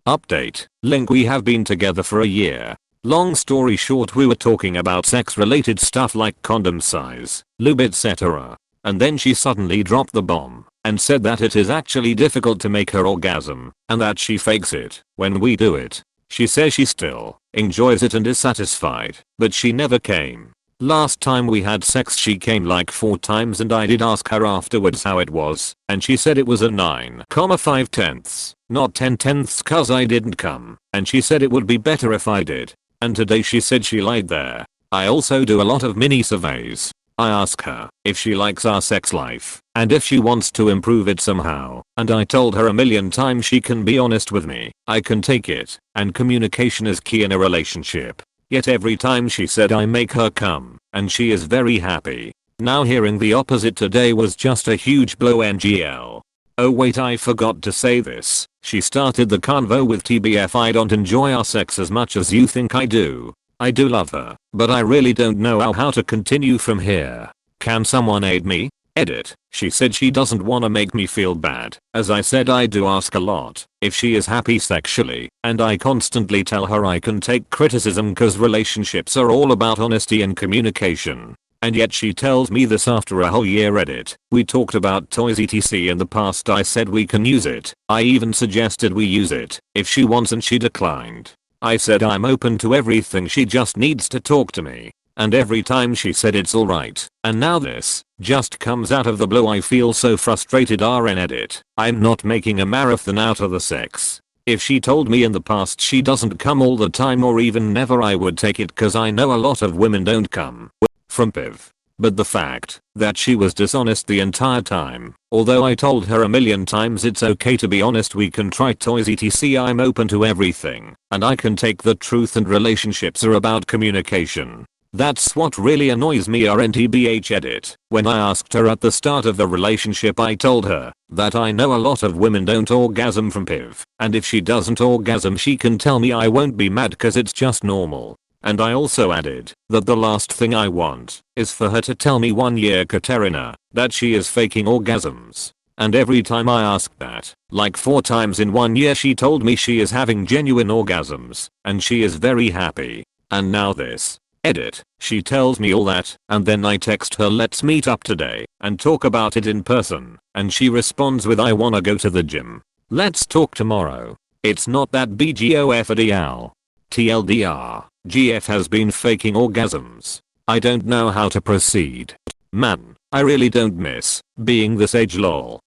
Update. Link, we have been together for a year. Long story short, we were talking about sex related stuff like condom size, lube, etc. And then she suddenly dropped the bomb and said that it is actually difficult to make her orgasm and that she fakes it when we do it. She says she still enjoys it and is satisfied, but she never came. Last time we had sex she came like 4 times and I did ask her afterwards how it was, and she said it was a 9,5 not 10 cause I didn't come, and she said it would be better if I did. And today she said she lied there. I also do a lot of mini surveys. I ask her if she likes our sex life and if she wants to improve it somehow, and I told her a million times she can be honest with me, I can take it, and communication is key in a relationship. Yet every time she said I make her come, and she is very happy. Now hearing the opposite today was just a huge blow. NGL. Oh wait, I forgot to say this. She started the convo with TBF, I don't enjoy our sex as much as you think I do. I do love her, but I really don't know how to continue from here. Can someone aid me? Edit. She said she doesn't wanna make me feel bad. As I said, I do ask a lot if she is happy sexually, and I constantly tell her I can take criticism cause relationships are all about honesty and communication. And yet she tells me this after a whole year. Edit. We talked about toys etc in the past. I said we can use it. I even suggested we use it if she wants and she declined. I said I'm open to everything, she just needs to talk to me. And every time she said it's alright. And now this just comes out of the blue. I feel so frustrated. RN. Edit. I'm not making a marathon out of the sex. If she told me in the past she doesn't come all the time or even never, I would take it cause I know a lot of women don't come from PIV. But the fact that she was dishonest the entire time, although I told her a million times it's okay to be honest, we can try toys etc, I'm open to everything and I can take the truth, and relationships are about communication. That's what really annoys me. RNTBH. Edit. When I asked her at the start of the relationship, I told her that I know a lot of women don't orgasm from PIV, and if she doesn't orgasm she can tell me, I won't be mad cause it's just normal. And I also added that the last thing I want is for her to tell me 1 year Katerina that she is faking orgasms. And every time I asked that, like 4 times in 1 year, she told me she is having genuine orgasms and she is very happy. And now this. Edit. She tells me all that and then I text her let's meet up today and talk about it in person, and she responds with I wanna go to the gym. Let's talk tomorrow. It's not that BGOFDL. TLDR. GF has been faking orgasms. I don't know how to proceed. Man, I really don't miss being this age. Lol.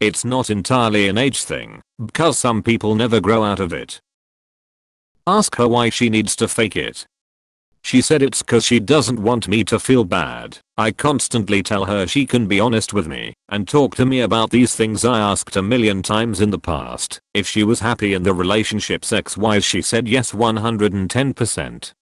It's not entirely an age thing, because some people never grow out of it. Ask her why she needs to fake it. She said it's cause she doesn't want me to feel bad. I constantly tell her she can be honest with me and talk to me about these things. I asked a million times in the past if she was happy in the relationship sex wise. She said yes 110%.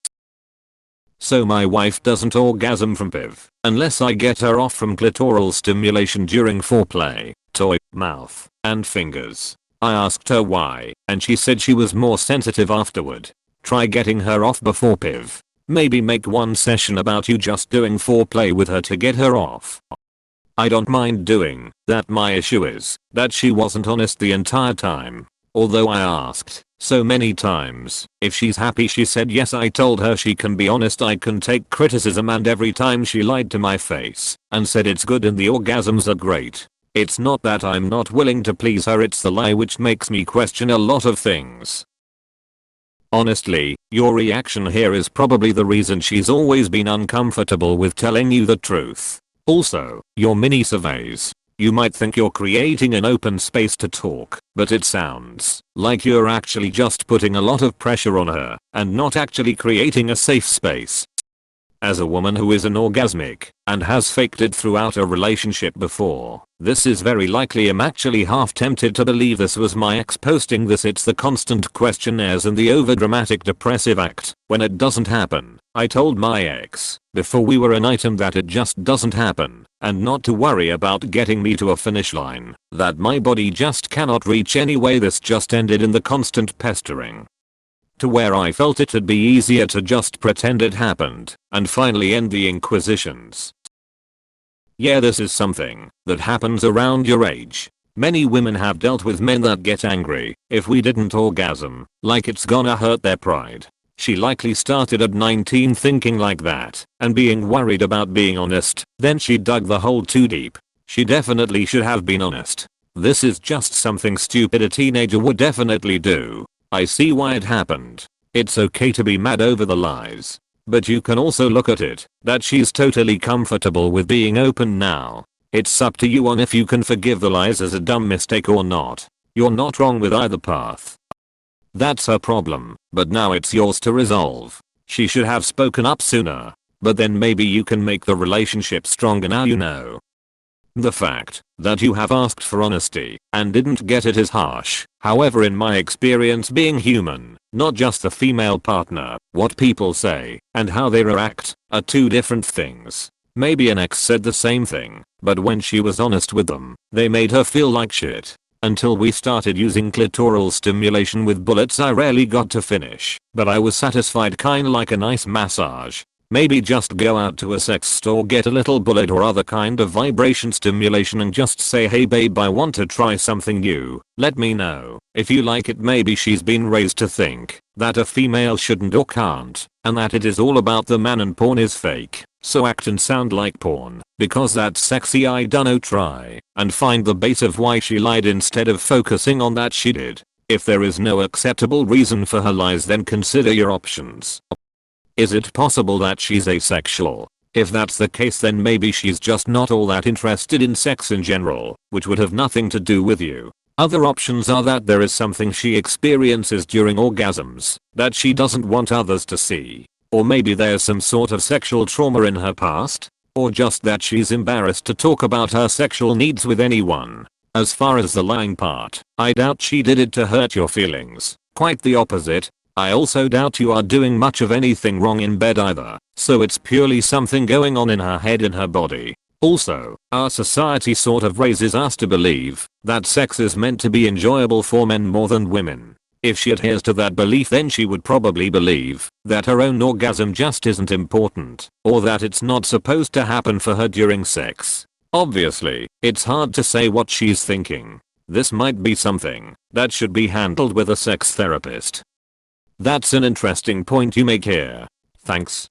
So my wife doesn't orgasm from PIV unless I get her off from clitoral stimulation during foreplay, toy, mouth, and fingers. I asked her why and she said she was more sensitive afterward. Try getting her off before PIV. Maybe make 1 session about you just doing foreplay with her to get her off. I don't mind doing that. My issue is that she wasn't honest the entire time. Although I asked so many times if she's happy, she said yes. I told her she can be honest, I can take criticism, and every time she lied to my face and said it's good and the orgasms are great. It's not that I'm not willing to please her, it's the lie which makes me question a lot of things. Honestly, your reaction here is probably the reason she's always been uncomfortable with telling you the truth. Also, your mini surveys. You might think you're creating an open space to talk, but it sounds like you're actually just putting a lot of pressure on her and not actually creating a safe space. As a woman who is an orgasmic and has faked it throughout a relationship before, this is very likely. I'm actually half tempted to believe this was my ex posting this. It's the constant questionnaires and the overdramatic depressive act when it doesn't happen. I told my ex before we were an item that it just doesn't happen and not to worry about getting me to a finish line that my body just cannot reach anyway. This just ended in the constant pestering, to where I felt it'd be easier to just pretend it happened and finally end the inquisitions. Yeah, this is something that happens around your age. Many women have dealt with men that get angry if we didn't orgasm, like it's gonna hurt their pride. She likely started at 19 thinking like that and being worried about being honest, then she dug the hole too deep. She definitely should have been honest. This is just something stupid a teenager would definitely do. I see why it happened. It's okay to be mad over the lies. But you can also look at it that she's totally comfortable with being open now. It's up to you on if you can forgive the lies as a dumb mistake or not. You're not wrong with either path. That's her problem, but now it's yours to resolve. She should have spoken up sooner, but then maybe you can make the relationship stronger now you know. The fact that you have asked for honesty and didn't get it is harsh. However, in my experience, being human, not just the female partner, what people say and how they react are two different things. Maybe an ex said the same thing, but when she was honest with them, they made her feel like shit. Until we started using clitoral stimulation with bullets, I rarely got to finish, but I was satisfied, kinda like a nice massage. Maybe just go out to a sex store, get a little bullet or other kind of vibration stimulation and just say, hey babe, I want to try something new, let me know if you like it. Maybe she's been raised to think that a female shouldn't or can't, and that it is all about the man and porn is fake, so act and sound like porn, because that's sexy. I dunno, try and find the base of why she lied instead of focusing on that she did. If there is no acceptable reason for her lies, then consider your options. Is it possible that she's asexual? If that's the case, then maybe she's just not all that interested in sex in general, which would have nothing to do with you. Other options are that there is something she experiences during orgasms that she doesn't want others to see. Or maybe there's some sort of sexual trauma in her past. Or just that she's embarrassed to talk about her sexual needs with anyone. As far as the lying part, I doubt she did it to hurt your feelings. Quite the opposite. I also doubt you are doing much of anything wrong in bed either, so it's purely something going on in her head and her body. Also, our society sort of raises us to believe that sex is meant to be enjoyable for men more than women. If she adheres to that belief, then she would probably believe that her own orgasm just isn't important, or that it's not supposed to happen for her during sex. Obviously, it's hard to say what she's thinking. This might be something that should be handled with a sex therapist. That's an interesting point you make here. Thanks.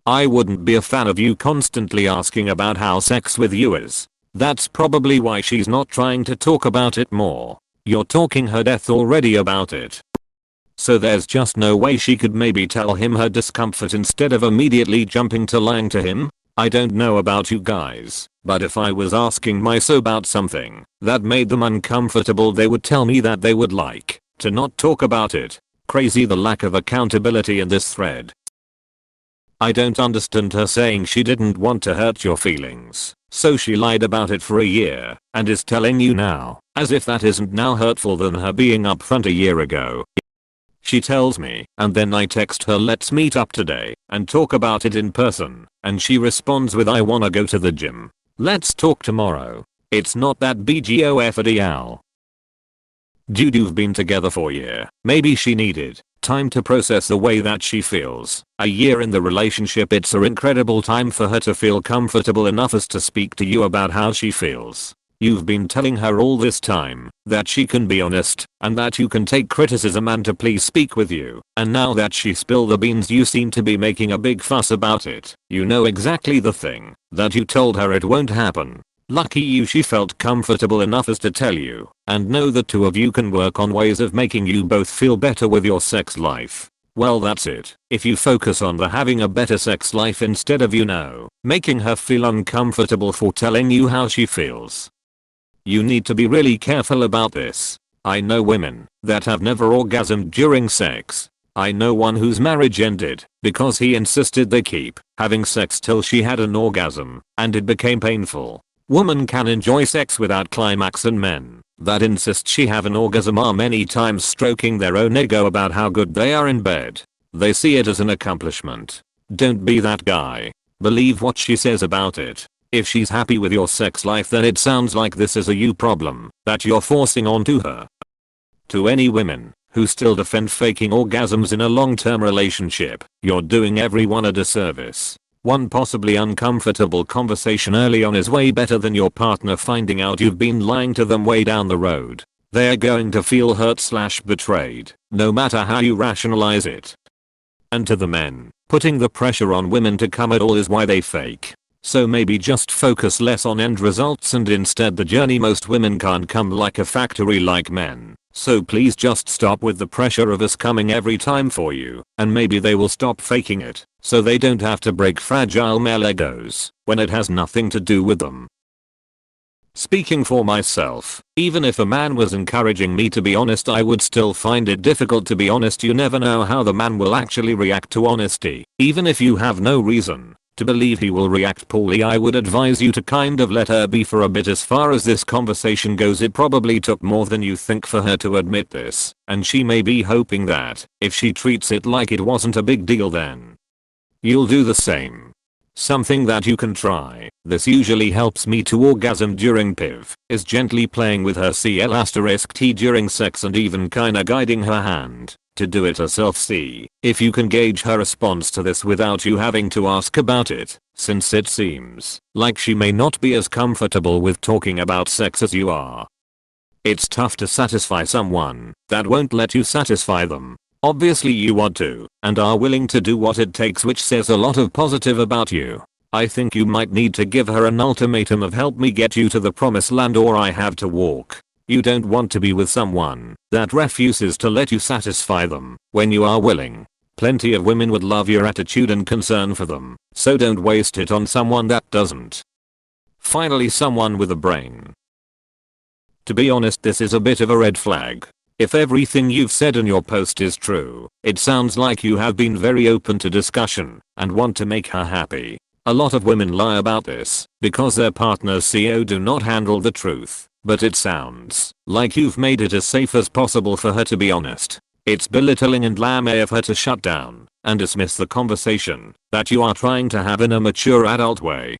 I wouldn't be a fan of you constantly asking about how sex with you is. That's probably why she's not trying to talk about it more. You're talking her death already about it. So there's just no way she could maybe tell him her discomfort instead of immediately jumping to lying to him? I don't know about you guys, but if I was asking my so about something that made them uncomfortable, they would tell me that they would like to not talk about it. Crazy the lack of accountability in this thread. I don't understand her saying she didn't want to hurt your feelings, so she lied about it for a year and is telling you now, as if that isn't now hurtful than her being upfront a year ago. She tells me, and then I text her, let's meet up today and talk about it in person, and she responds with, I wanna go to the gym. Let's talk tomorrow. It's not that BGOFDL. Dude, you've been together for a year. Maybe she needed time to process the way that she feels. A year in the relationship, it's an incredible time for her to feel comfortable enough as to speak to you about how she feels. You've been telling her all this time that she can be honest and that you can take criticism and to please speak with you, and now that she spilled the beans, you seem to be making a big fuss about it. You know exactly the thing that you told her it won't happen. Lucky you, she felt comfortable enough as to tell you, and know the two of you can work on ways of making you both feel better with your sex life. Well, that's it. If you focus on the having a better sex life instead of making her feel uncomfortable for telling you how she feels. You need to be really careful about this. I know women that have never orgasmed during sex. I know one whose marriage ended because he insisted they keep having sex till she had an orgasm, and it became painful. Women can enjoy sex without climax, and men that insist she have an orgasm are many times stroking their own ego about how good they are in bed. They see it as an accomplishment. Don't be that guy. Believe what she says about it. If she's happy with your sex life, then it sounds like this is a you problem that you're forcing onto her. To any women who still defend faking orgasms in a long-term relationship, you're doing everyone a disservice. One possibly uncomfortable conversation early on is way better than your partner finding out you've been lying to them way down the road. They're going to feel hurt/betrayed, no matter how you rationalize it. And to the men, putting the pressure on women to come at all is why they fake. So maybe just focus less on end results and instead the journey. Most women can't come like a factory like men. So please just stop with the pressure of us coming every time for you, and maybe they will stop faking it, so they don't have to break fragile male egos when it has nothing to do with them. Speaking for myself, even if a man was encouraging me to be honest, I would still find it difficult to be honest. You never know how the man will actually react to honesty. Even if you have no reason to believe he will react poorly, I would advise you to kind of let her be for a bit. As far as this conversation goes, it probably took more than you think for her to admit this, and she may be hoping that if she treats it like it wasn't a big deal, then you'll do the same. Something that you can try, this usually helps me to orgasm during PIV, is gently playing with her CL*T during sex and even kinda guiding her hand to do it herself. See if you can gauge her response to this without you having to ask about it, since it seems like she may not be as comfortable with talking about sex as you are. It's tough to satisfy someone that won't let you satisfy them. Obviously you want to, and are willing to do what it takes, which says a lot of positive about you. I think you might need to give her an ultimatum of help me get you to the promised land or I have to walk. You don't want to be with someone that refuses to let you satisfy them when you are willing. Plenty of women would love your attitude and concern for them, so don't waste it on someone that doesn't. Finally, someone with a brain. To be honest, this is a bit of a red flag. If everything you've said in your post is true, it sounds like you have been very open to discussion and want to make her happy. A lot of women lie about this because their partners do not handle the truth, but it sounds like you've made it as safe as possible for her to be honest. It's belittling and lame of her to shut down and dismiss the conversation that you are trying to have in a mature adult way.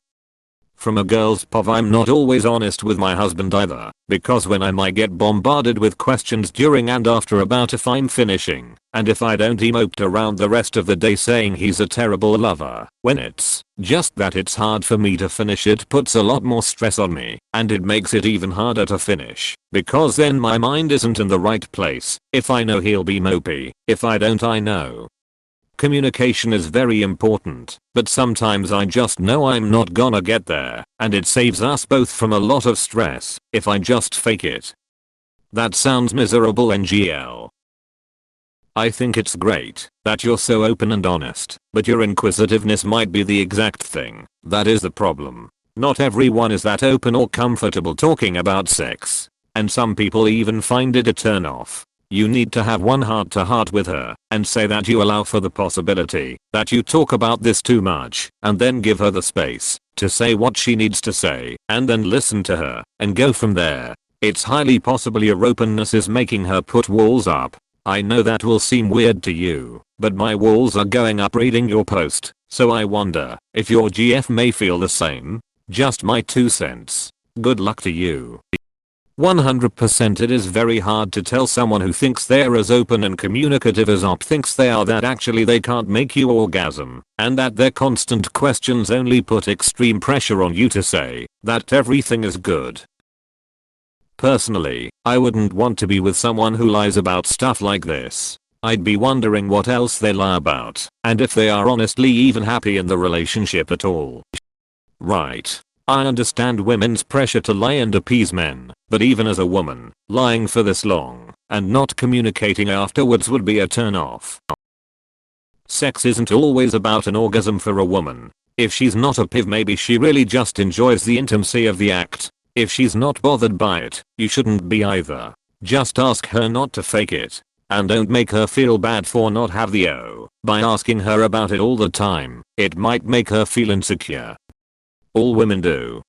From a girl's POV, I'm not always honest with my husband either, because when I might get bombarded with questions during and after about if I'm finishing, and if I don't emote around the rest of the day saying he's a terrible lover, when it's just that it's hard for me to finish. It puts a lot more stress on me, and it makes it even harder to finish, because then my mind isn't in the right place. If I know, he'll be mopey. If I don't, I know. Communication is very important, but sometimes I just know I'm not gonna get there, and it saves us both from a lot of stress if I just fake it. That sounds miserable, NGL. I think it's great that you're so open and honest, but your inquisitiveness might be the exact thing that is the problem. Not everyone is that open or comfortable talking about sex, and some people even find it a turn off. You need to have one heart-to-heart with her and say that you allow for the possibility that you talk about this too much, and then give her the space to say what she needs to say, and then listen to her and go from there. It's highly possible your openness is making her put walls up. I know that will seem weird to you, but my walls are going up reading your post, so I wonder if your GF may feel the same. Just my 2 cents. Good luck to you. 100%. It is very hard to tell someone who thinks they're as open and communicative as op thinks they are that actually they can't make you orgasm, and that their constant questions only put extreme pressure on you to say that everything is good. Personally, I wouldn't want to be with someone who lies about stuff like this. I'd be wondering what else they lie about, and if they are honestly even happy in the relationship at all. Right. I understand women's pressure to lie and appease men, but even as a woman, lying for this long and not communicating afterwards would be a turn off. Sex isn't always about an orgasm for a woman. If she's not a PIV, maybe she really just enjoys the intimacy of the act. If she's not bothered by it, you shouldn't be either. Just ask her not to fake it. And don't make her feel bad for not have the by asking her about it all the time. It might make her feel insecure. All women do.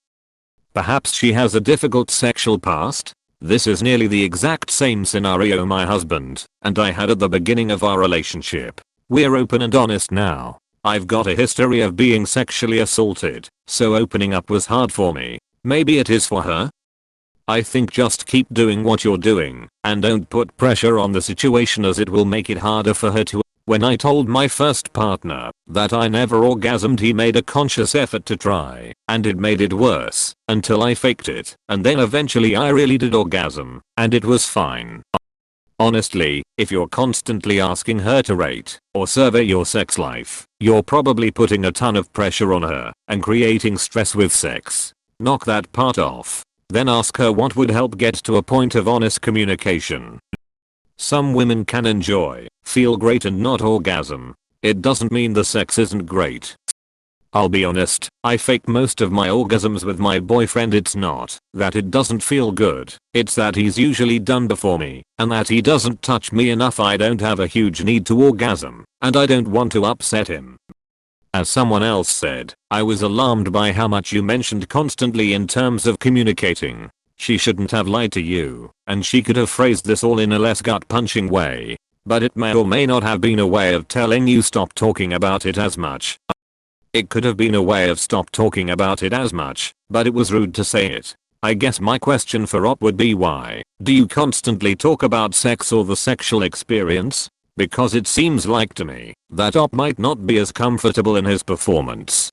Perhaps she has a difficult sexual past? This is nearly the exact same scenario my husband and I had at the beginning of our relationship. We're open and honest now. I've got a history of being sexually assaulted, so opening up was hard for me. Maybe it is for her? I think just keep doing what you're doing and don't put pressure on the situation, as it will make it harder for her to. When I told my first partner that I never orgasmed, he made a conscious effort to try, and it made it worse until I faked it, and then eventually I really did orgasm, and it was fine. Honestly, if you're constantly asking her to rate or survey your sex life, you're probably putting a ton of pressure on her and creating stress with sex. Knock that part off. Then ask her what would help get to a point of honest communication. Some women can enjoy, feel great and not orgasm. It doesn't mean the sex isn't great. I'll be honest, I fake most of my orgasms with my boyfriend. It's not that it doesn't feel good, it's that he's usually done before me, and that he doesn't touch me enough. I don't have a huge need to orgasm, and I don't want to upset him. As someone else said, I was alarmed by how much you mentioned constantly in terms of communicating. She shouldn't have lied to you, and she could have phrased this all in a less gut-punching way. But it may or may not have been a way of telling you stop talking about it as much. It could have been a way of stop talking about it as much, but it was rude to say it. I guess my question for Op would be, why do you constantly talk about sex or the sexual experience? Because it seems like to me that Op might not be as comfortable in his performance.